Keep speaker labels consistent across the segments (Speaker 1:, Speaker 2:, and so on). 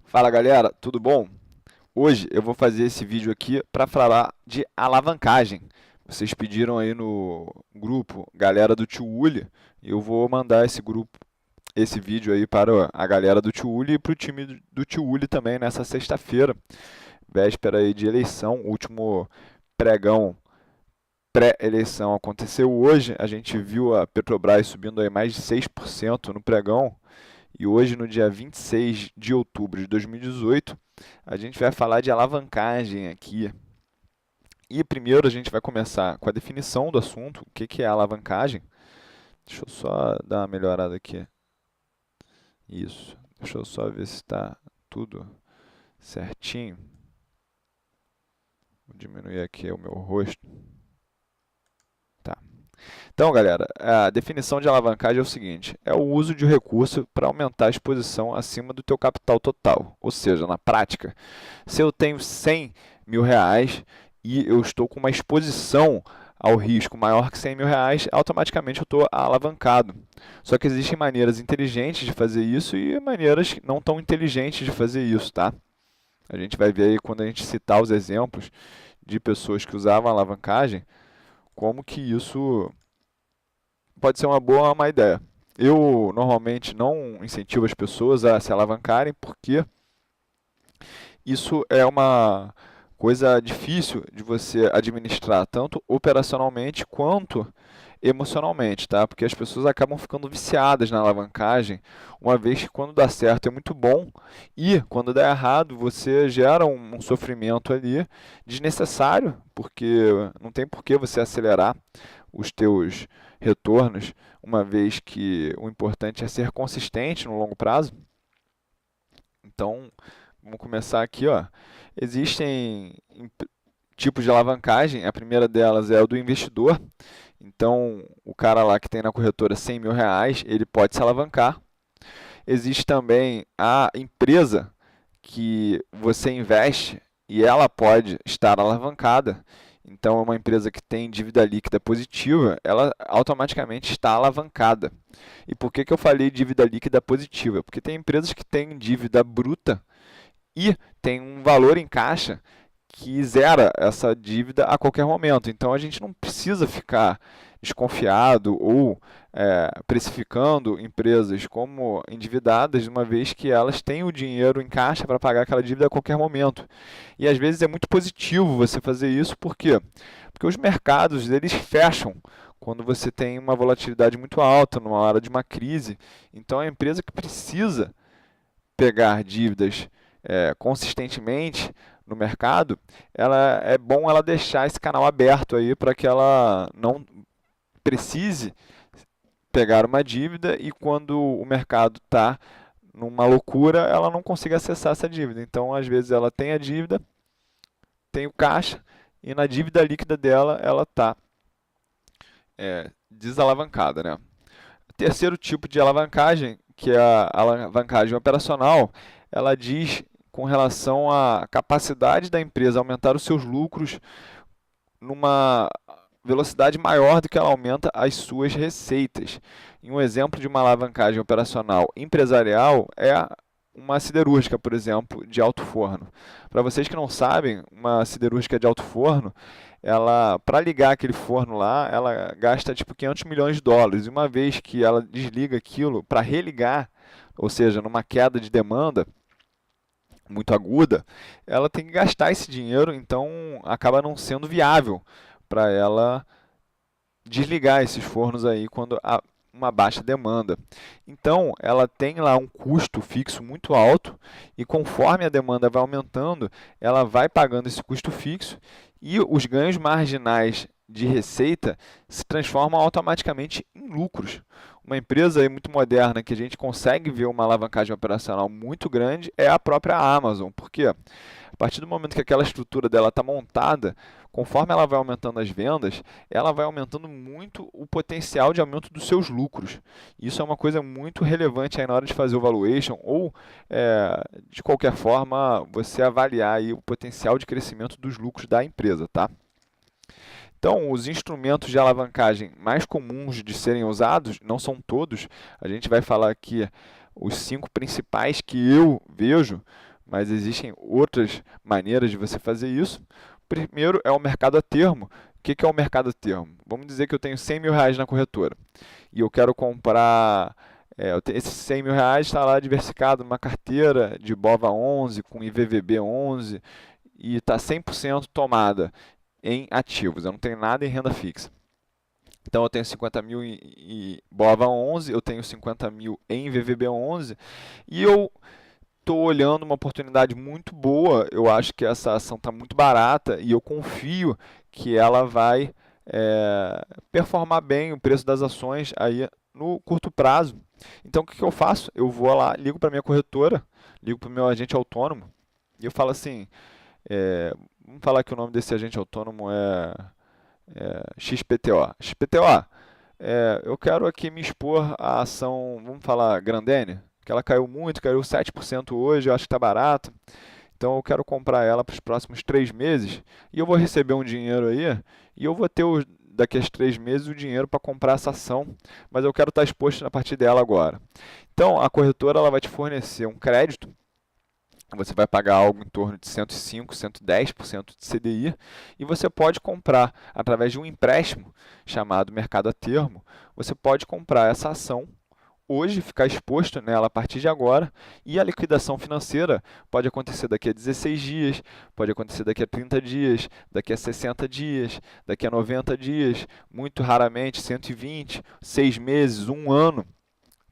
Speaker 1: Fala galera, tudo bom? Hoje eu vou fazer esse vídeo aqui para falar de alavancagem. Vocês pediram aí no grupo, galera do Tio Uli, e eu vou mandar esse vídeo aí para a galera do Tio Uli e para o time do Tio Uli também nessa sexta-feira, véspera aí de eleição, último pregão pré-eleição aconteceu hoje. A gente viu a Petrobras subindo aí mais de 6% no pregão. E hoje, no dia 26 de outubro de 2018, a gente vai falar de alavancagem aqui. E primeiro a gente vai começar com a definição do assunto, o que que é alavancagem. Deixa eu só dar uma melhorada aqui. Isso. Deixa eu só ver se está tudo certinho. Vou diminuir aqui o meu rosto. Tá. Então, galera, a definição de alavancagem é o seguinte: é o uso de recurso para aumentar a exposição acima do teu capital total. Ou seja, na prática, se eu tenho 100 mil reais e eu estou com uma exposição ao risco maior que 100 mil reais, automaticamente eu estou alavancado. Só que existem maneiras inteligentes de fazer isso e maneiras não tão inteligentes de fazer isso, tá? A gente vai ver aí quando a gente citar os exemplos de pessoas que usavam alavancagem, como que isso pode ser uma boa ou uma má ideia. Eu normalmente não incentivo as pessoas a se alavancarem porque isso é uma coisa difícil de você administrar, tanto operacionalmente quanto emocionalmente, tá? Porque as pessoas acabam ficando viciadas na alavancagem, uma vez que quando dá certo é muito bom e quando dá errado você gera um sofrimento ali desnecessário, porque não tem por que você acelerar os teus retornos, uma vez que o importante é ser consistente no longo prazo. Então, vamos começar aqui, ó. Existem tipos de alavancagem. A primeira delas é o do investidor. Então, o cara lá que tem na corretora 100 mil reais, ele pode se alavancar. Existe também a empresa que você investe e ela pode estar alavancada. Então, é uma empresa que tem dívida líquida positiva, ela automaticamente está alavancada. E por que que eu falei dívida líquida positiva? Porque tem empresas que têm dívida bruta e tem um valor em caixa que zera essa dívida a qualquer momento. Então a gente não precisa ficar desconfiado ou precificando empresas como endividadas, uma vez que elas têm o dinheiro em caixa para pagar aquela dívida a qualquer momento. E às vezes é muito positivo você fazer isso, por quê? Porque os mercados eles fecham quando você tem uma volatilidade muito alta, numa hora de uma crise. Então a empresa que precisa pegar dívidas consistentemente no mercado, ela é bom ela deixar esse canal aberto aí para que ela não precise pegar uma dívida e quando o mercado está numa loucura, ela não consiga acessar essa dívida. Então, às vezes ela tem a dívida, tem o caixa e na dívida líquida dela ela está desalavancada, né? O terceiro tipo de alavancagem, que é a alavancagem operacional, ela diz com relação à capacidade da empresa aumentar os seus lucros numa velocidade maior do que ela aumenta as suas receitas. E um exemplo de uma alavancagem operacional empresarial é uma siderúrgica, por exemplo, de alto forno. Para vocês que não sabem, uma siderúrgica de alto forno, ela, para ligar aquele forno lá, ela gasta tipo 500 milhões de dólares. E uma vez que ela desliga aquilo, para religar, ou seja, numa queda de demanda muito aguda, ela tem que gastar esse dinheiro, então acaba não sendo viável para ela desligar esses fornos aí quando há uma baixa demanda. Então, ela tem lá um custo fixo muito alto e conforme a demanda vai aumentando, ela vai pagando esse custo fixo e os ganhos marginais de receita se transformam automaticamente em lucros. Uma empresa aí muito moderna que a gente consegue ver uma alavancagem operacional muito grande é a própria Amazon. Por quê? A partir do momento que aquela estrutura dela está montada, conforme ela vai aumentando as vendas, ela vai aumentando muito o potencial de aumento dos seus lucros. Isso é uma coisa muito relevante aí na hora de fazer o valuation ou, de qualquer forma, você avaliar aí o potencial de crescimento dos lucros da empresa, tá? Então, os instrumentos de alavancagem mais comuns de serem usados, não são todos, a gente vai falar aqui os 5 principais que eu vejo, mas existem outras maneiras de você fazer isso. Primeiro é o mercado a termo. O que é o mercado a termo? Vamos dizer que eu tenho 100 mil reais na corretora e eu quero comprar, esses 100 mil reais está lá diversificado numa carteira de BOVA11 com IVVB11 e está 100% tomada em ativos, eu não tenho nada em renda fixa. Então eu tenho 50 mil em BOVA11, eu tenho 50 mil em VVB11 e eu estou olhando uma oportunidade muito boa. Eu acho que essa ação está muito barata e eu confio que ela vai performar bem o preço das ações aí no curto prazo. Então o que eu faço? Eu vou lá, ligo para minha corretora, ligo para o meu agente autônomo e eu falo assim, vamos falar que o nome desse agente autônomo é XPTO. XPTO, eu quero aqui me expor à ação, vamos falar Grandene, que ela caiu muito, caiu 7% hoje, eu acho que está barato. Então eu quero comprar ela para os próximos 3 meses e eu vou receber um dinheiro aí e eu vou ter daqui a 3 meses o dinheiro para comprar essa ação, mas eu quero estar exposto a partir dela agora. Então a corretora ela vai te fornecer um crédito. Você vai pagar algo em torno de 105, 110% de CDI e você pode comprar através de um empréstimo chamado mercado a termo. Você pode comprar essa ação hoje, ficar exposto nela a partir de agora e a liquidação financeira pode acontecer daqui a 16 dias, pode acontecer daqui a 30 dias, daqui a 60 dias, daqui a 90 dias, muito raramente 120, 6 meses, 1 ano.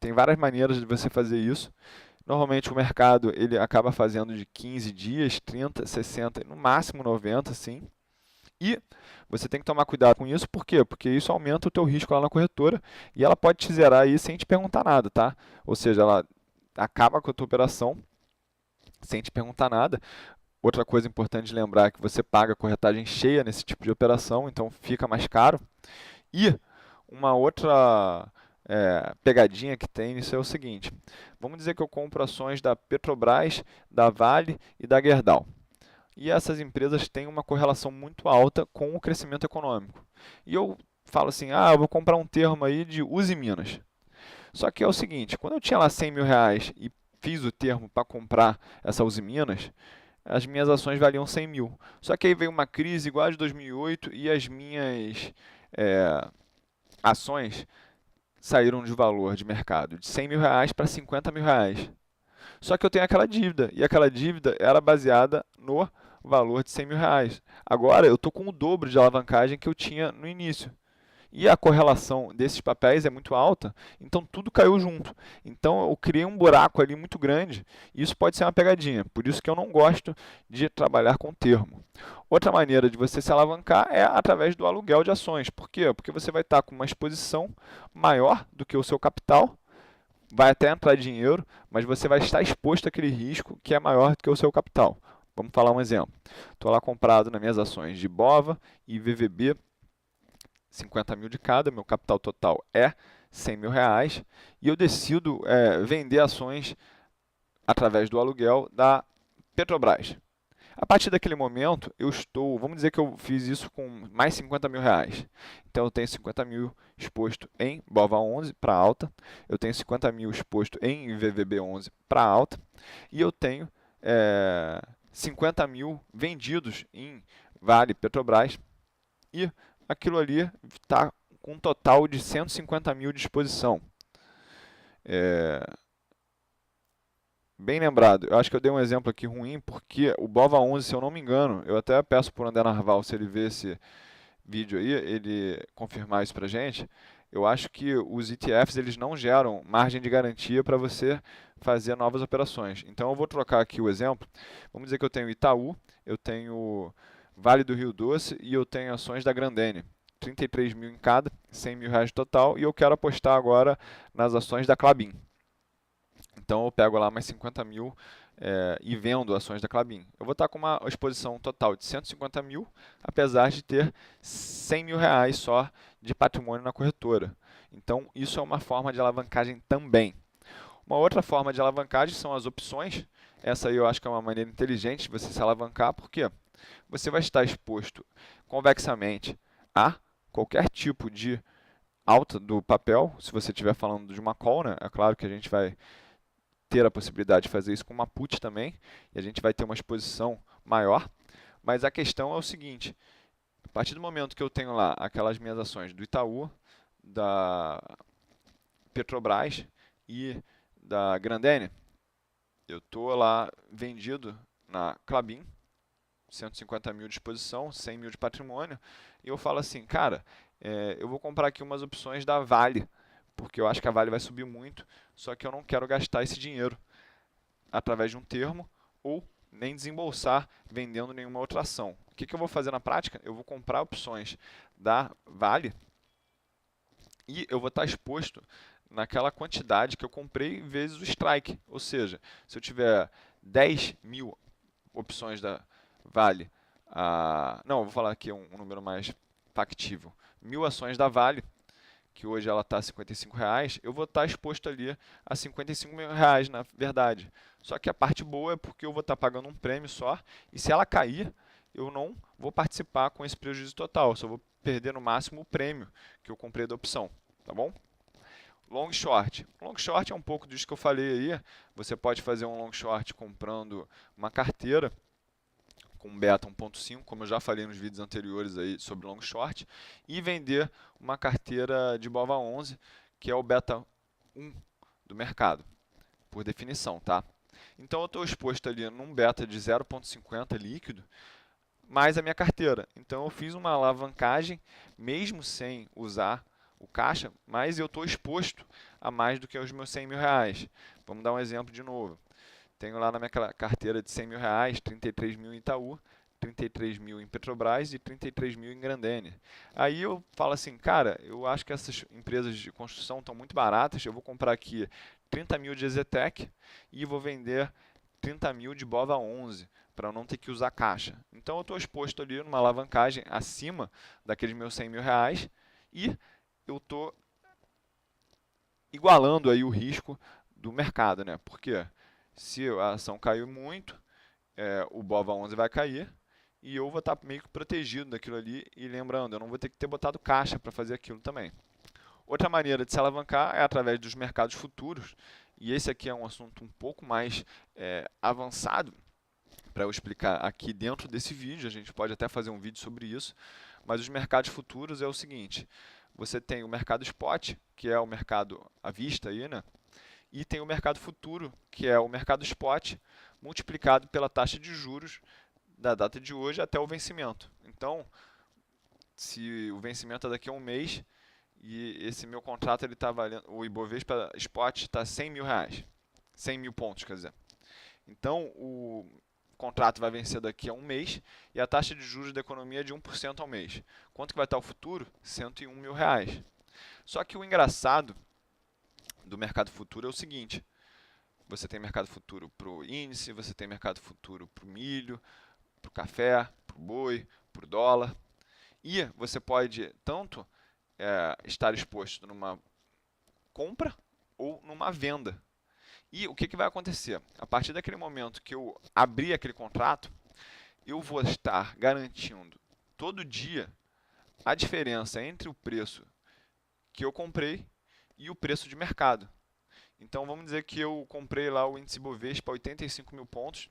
Speaker 1: Tem várias maneiras de você fazer isso. Normalmente o mercado ele acaba fazendo de 15 dias, 30, 60, no máximo 90, sim. E você tem que tomar cuidado com isso, por quê? Porque isso aumenta o teu risco lá na corretora e ela pode te zerar aí sem te perguntar nada, tá? Ou seja, ela acaba com a tua operação sem te perguntar nada. Outra coisa importante de lembrar é que você paga a corretagem cheia nesse tipo de operação, então fica mais caro. E uma outra pegadinha que tem nisso é o seguinte: vamos dizer que eu compro ações da Petrobras, da Vale e da Gerdau. E essas empresas têm uma correlação muito alta com o crescimento econômico. E eu falo assim, eu vou comprar um termo aí de Uzi Minas. Só que é o seguinte, quando eu tinha lá 100 mil reais e fiz o termo para comprar essa Uzi Minas, as minhas ações valiam 100 mil. Só que aí veio uma crise igual a de 2008 e as minhas ações saíram de valor de mercado de 100 mil reais para 50 mil reais. Só que eu tenho aquela dívida, e aquela dívida era baseada no valor de 100 mil reais. Agora eu estou com o dobro de alavancagem que eu tinha no início. E a correlação desses papéis é muito alta, então tudo caiu junto. Então eu criei um buraco ali muito grande, e isso pode ser uma pegadinha. Por isso que eu não gosto de trabalhar com termo. Outra maneira de você se alavancar é através do aluguel de ações. Por quê? Porque você vai estar com uma exposição maior do que o seu capital, vai até entrar dinheiro, mas você vai estar exposto àquele risco que é maior do que o seu capital. Vamos falar um exemplo. Estou lá comprado nas minhas ações de BOVA e VVB, 50 mil de cada, meu capital total é 100 mil reais, e eu decido vender ações através do aluguel da Petrobras. A partir daquele momento, vamos dizer que eu fiz isso com mais 50 mil reais. Então eu tenho 50 mil exposto em BOVA11 para alta, eu tenho 50 mil exposto em VVB11 para alta, e eu tenho 50 mil vendidos em Vale, Petrobras, e aquilo ali está com um total de 150 mil de exposição. Bem lembrado, eu acho que eu dei um exemplo aqui ruim, porque o BOVA11, se eu não me engano, eu até peço para o André Narval, se ele ver esse vídeo aí, ele confirmar isso para a gente. Eu acho que os ETFs eles não geram margem de garantia para você fazer novas operações. Então eu vou trocar aqui o exemplo. Vamos dizer que eu tenho Itaú, eu tenho Vale do Rio Doce e eu tenho ações da Grandene. 33 mil em cada, 100 mil reais total, e eu quero apostar agora nas ações da Klabin. Então eu pego lá mais 50 mil e vendo ações da Klabin. Eu vou estar com uma exposição total de 150 mil, apesar de ter 100 mil reais só de patrimônio na corretora. Então isso é uma forma de alavancagem também. Uma outra forma de alavancagem são as opções. Essa aí eu acho que é uma maneira inteligente de você se alavancar, porque você vai estar exposto convexamente a qualquer tipo de alta do papel. Se você estiver falando de uma call, né? É claro que a gente vai ter a possibilidade de fazer isso com uma put também, e a gente vai ter uma exposição maior, mas a questão é o seguinte, a partir do momento que eu tenho lá aquelas minhas ações do Itaú, da Petrobras e da Grandene, eu estou lá vendido na Klabin, 150 mil de exposição, 100 mil de patrimônio, e eu falo assim, cara, eu vou comprar aqui umas opções da Vale, porque eu acho que a Vale vai subir muito, só que eu não quero gastar esse dinheiro através de um termo ou nem desembolsar vendendo nenhuma outra ação. O que eu vou fazer na prática? Eu vou comprar opções da Vale e eu vou estar exposto naquela quantidade que eu comprei vezes o strike. Ou seja, se eu tiver 10 mil opções da Vale, não, eu vou falar aqui um número mais factível, 1.000 ações da Vale, que hoje ela está a R$ 55, eu vou estar exposto ali a R$ 55.000, na verdade. Só que a parte boa é porque eu vou estar pagando um prêmio só, e se ela cair, eu não vou participar com esse prejuízo total, eu só vou perder no máximo o prêmio que eu comprei da opção, tá bom? Long short. Long short é um pouco disso que eu falei aí. Você pode fazer um long short comprando uma carteira com beta 1.5, como eu já falei nos vídeos anteriores aí sobre long short, e vender uma carteira de BOVA11, que é o beta 1 do mercado, por definição, tá? Então eu estou exposto ali num beta de 0.50 líquido, mais a minha carteira. Então eu fiz uma alavancagem, mesmo sem usar o caixa, mas eu estou exposto a mais do que os meus R$ 100.000. Vamos dar um exemplo de novo. Tenho lá na minha carteira de R$ 100.000, 33 mil em Itaú, 33 mil em Petrobras e 33 mil em Grandene. Aí eu falo assim, cara, eu acho que essas empresas de construção estão muito baratas, eu vou comprar aqui 30 mil de Ezetec e vou vender 30 mil de BOVA11, para eu não ter que usar caixa. Então eu estou exposto ali numa alavancagem acima daqueles meus R$ 100.000 e eu estou igualando aí o risco do mercado, né? Porque se a ação caiu muito, o BOVA11 vai cair e eu vou estar meio que protegido daquilo ali. E lembrando, eu não vou ter que ter botado caixa para fazer aquilo também. Outra maneira de se alavancar é através dos mercados futuros. E esse aqui é um assunto um pouco mais avançado para eu explicar aqui dentro desse vídeo. A gente pode até fazer um vídeo sobre isso. Mas os mercados futuros é o seguinte: você tem o mercado spot, que é o mercado à vista aí, né? E tem o mercado futuro, que é o mercado spot multiplicado pela taxa de juros da data de hoje até o vencimento. Então, se o vencimento é daqui a um mês e esse meu contrato ele está valendo, o Ibovespa Spot está R$ 100.000, 100 mil pontos, quer dizer. Então, o contrato vai vencer daqui a um mês e a taxa de juros da economia é de 1% ao mês. Quanto que vai estar o futuro? R$ 101.000. Só que o engraçado do mercado futuro é o seguinte: você tem mercado futuro para o índice, você tem mercado futuro para o milho, para o café, para o boi, para o dólar. E você pode tanto estar exposto numa compra ou numa venda. E o que vai acontecer? A partir daquele momento que eu abrir aquele contrato, eu vou estar garantindo todo dia a diferença entre o preço que eu comprei e o preço de mercado. Então vamos dizer que eu comprei lá o índice Bovespa 85 mil pontos,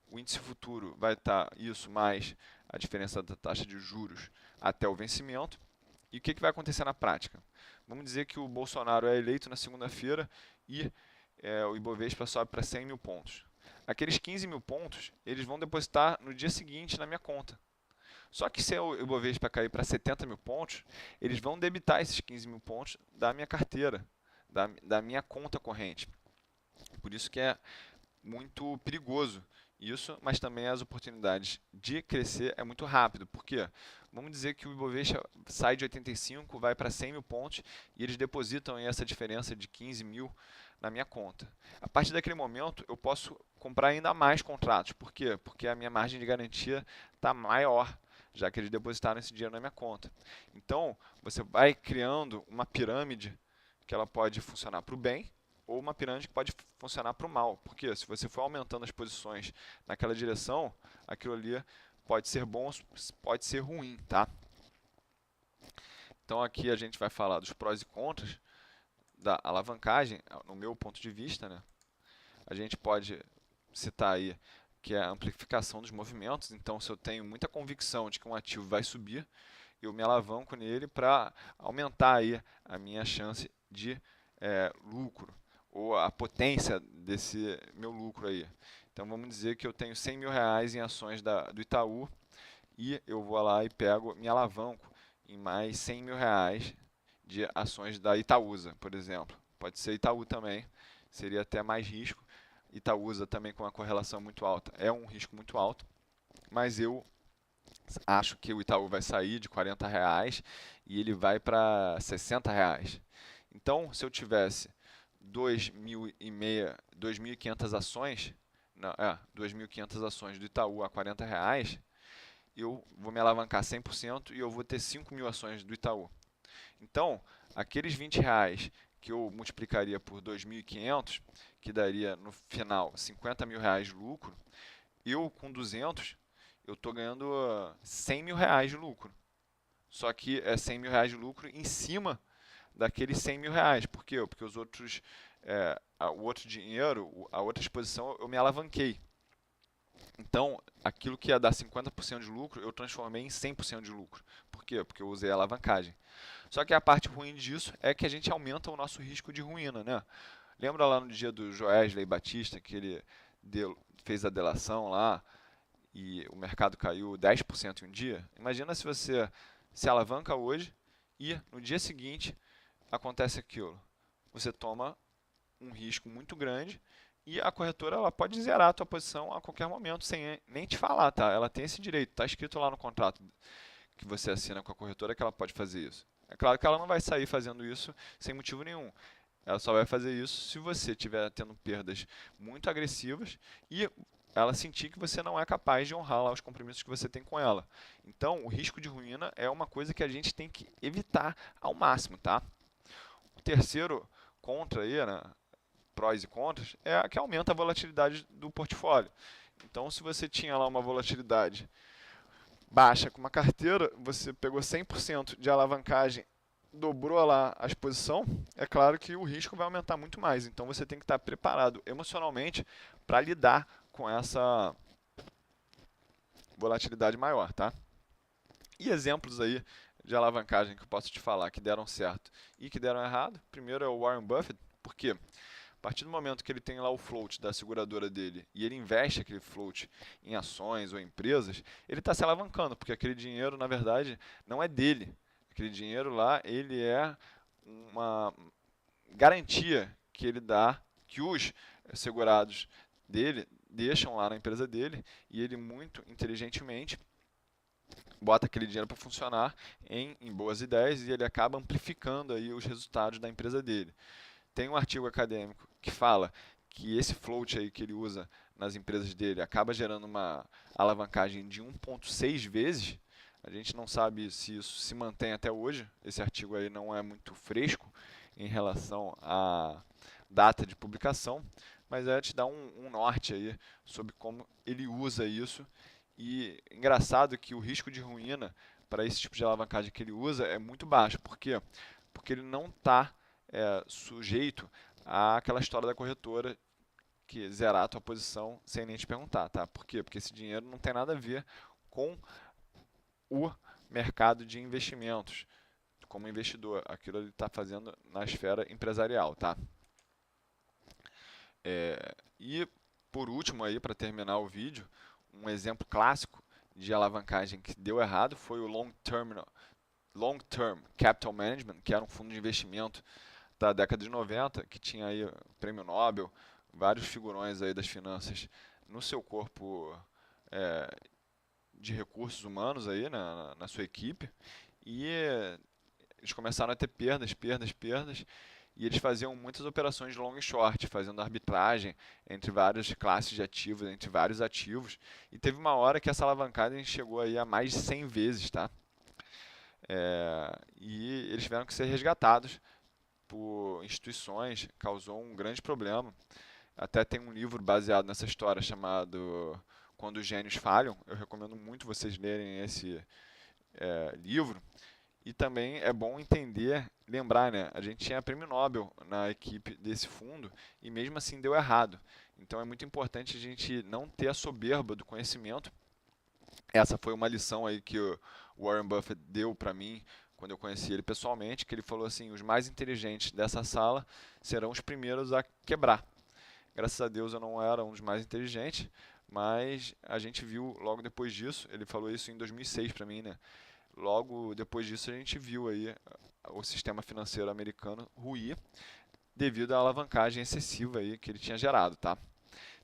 Speaker 1: o índice futuro vai estar isso mais a diferença da taxa de juros até o vencimento. E o que vai acontecer na prática? Vamos dizer que o Bolsonaro é eleito na segunda-feira e o Ibovespa sobe para 100 mil pontos. Aqueles 15 mil pontos, eles vão depositar no dia seguinte na minha conta. Só que se o Ibovespa cair para 70 mil pontos, eles vão debitar esses 15 mil pontos da minha carteira, da minha conta corrente. Por isso que é muito perigoso isso, mas também as oportunidades de crescer é muito rápido. Por quê? Vamos dizer que o Ibovespa sai de 85, vai para 100 mil pontos e eles depositam essa diferença de 15 mil na minha conta. A partir daquele momento, eu posso comprar ainda mais contratos. Por quê? Porque a minha margem de garantia está maior, já que eles depositaram esse dinheiro na minha conta. Então, você vai criando uma pirâmide que ela pode funcionar para o bem ou uma pirâmide que pode funcionar para o mal. Porque se você for aumentando as posições naquela direção, aquilo ali pode ser bom, pode ser ruim, tá? Então aqui a gente vai falar dos prós e contras da alavancagem, no meu ponto de vista, né? a gente pode citar aí que é a amplificação dos movimentos. Então, se eu tenho muita convicção de que um ativo vai subir, eu me alavanco nele para aumentar aí a minha chance de lucro, ou a potência desse meu lucro aí. Então vamos dizer que eu tenho 100 mil reais em ações do Itaú e eu vou lá e pego, me alavanco em mais 100 mil reais de ações da Itaúsa, por exemplo. Pode ser Itaú também, seria até mais risco. Itaúsa também com uma correlação muito alta é um risco muito alto, mas eu acho que o Itaú vai sair de 40 reais e ele vai para 60 reais. Então, se eu tivesse 2.500 ações, não, 2.500 ações do Itaú a 40 reais, eu vou me alavancar 100% e eu vou ter 5 mil ações do Itaú. Então, aqueles 20 reais que eu multiplicaria por 2.500, que daria no final 50 mil reais de lucro, eu com 200, eu estou ganhando 100 mil reais de lucro. Só que é 100 mil reais de lucro em cima daqueles 100 mil reais. Por quê? Porque os outros, o outro dinheiro, a outra exposição, eu me alavanquei. Então, aquilo que ia dar 50% de lucro, eu transformei em 100% de lucro. Por quê? Porque eu usei a alavancagem. Só que a parte ruim disso é que a gente aumenta o nosso risco de ruína, né? Lembra lá no dia do Joesley Batista, que ele fez a delação lá e o mercado caiu 10% em um dia? Imagina se você se alavanca hoje e no dia seguinte acontece aquilo. Você toma um risco muito grande e a corretora ela pode zerar a tua posição a qualquer momento, sem nem te falar, tá? Ela tem esse direito, está escrito lá no contrato que você assina com a corretora que ela pode fazer isso. É claro que ela não vai sair fazendo isso sem motivo nenhum. Ela só vai fazer isso se você estiver tendo perdas muito agressivas e ela sentir que você não é capaz de honrar lá os compromissos que você tem com ela. Então, o risco de ruína é uma coisa que a gente tem que evitar ao máximo, tá? O terceiro contra aí, né, prós e contras, é que aumenta a volatilidade do portfólio. Então, se você tinha lá uma volatilidade baixa com uma carteira, você pegou 100% de alavancagem, dobrou lá a exposição, é claro que o risco vai aumentar muito mais. Então, você tem que estar preparado emocionalmente para lidar com essa volatilidade maior, tá? E exemplos aí de alavancagem que eu posso te falar que deram certo e que deram errado. Primeiro é o Warren Buffett, porque a partir do momento que ele tem lá o float da seguradora dele e ele investe aquele float em ações ou empresas, ele está se alavancando, porque aquele dinheiro, na verdade, não é dele. Aquele dinheiro lá, ele é uma garantia que ele dá, que os segurados dele deixam lá na empresa dele, e ele muito inteligentemente bota aquele dinheiro para funcionar em boas ideias e ele acaba amplificando aí os resultados da empresa dele. Tem um artigo acadêmico que fala que esse float aí que ele usa nas empresas dele acaba gerando uma alavancagem de 1,6 vezes. A gente não sabe se isso se mantém até hoje. Esse artigo aí não é muito fresco em relação à data de publicação, mas te dá um norte aí sobre como ele usa isso. E engraçado que o risco de ruína para esse tipo de alavancagem que ele usa é muito baixo. Por quê? Porque ele não está sujeito àquela história da corretora que zerar a tua posição sem nem te perguntar, tá? Por quê? Porque esse dinheiro não tem nada a ver com o mercado de investimentos como investidor. Aquilo ele está fazendo na esfera empresarial, tá? E por último aí, para terminar o vídeo, um exemplo clássico de alavancagem que deu errado foi o Long Term Capital Management, que era um fundo de investimento da década de 90, que tinha aí o prêmio Nobel, vários figurões aí das finanças no seu corpo de recursos humanos aí na sua equipe, e eles começaram a ter perdas, e eles faziam muitas operações de long e short, fazendo arbitragem entre várias classes de ativos, entre vários ativos, e teve uma hora que essa alavancagem chegou aí a mais de 100 vezes, tá? E eles tiveram que ser resgatados por instituições, causou um grande problema. Até tem um livro baseado nessa história chamado Quando os Gênios Falham. Eu recomendo muito vocês lerem esse livro. E também é bom entender, lembrar, né? A gente tinha prêmio Nobel na equipe desse fundo e mesmo assim deu errado. Então é muito importante a gente não ter a soberba do conhecimento. Essa foi uma lição aí que o Warren Buffett deu para mim quando eu conheci ele pessoalmente, que ele falou assim, os mais inteligentes dessa sala serão os primeiros a quebrar. Graças a Deus eu não era um dos mais inteligentes, mas a gente viu logo depois disso, ele falou isso em 2006 para mim, né? Logo depois disso a gente viu aí o sistema financeiro americano ruir devido à alavancagem excessiva aí que ele tinha gerado, tá?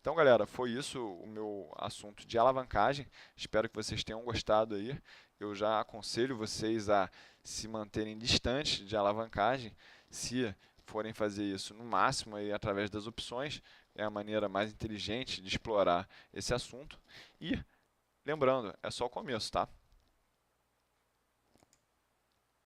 Speaker 1: Então, galera, foi isso o meu assunto de alavancagem. Espero que vocês tenham gostado aí. Eu já aconselho vocês a se manterem distantes de alavancagem, se forem fazer isso no máximo aí através das opções, é a maneira mais inteligente de explorar esse assunto. E lembrando, é só o começo, tá?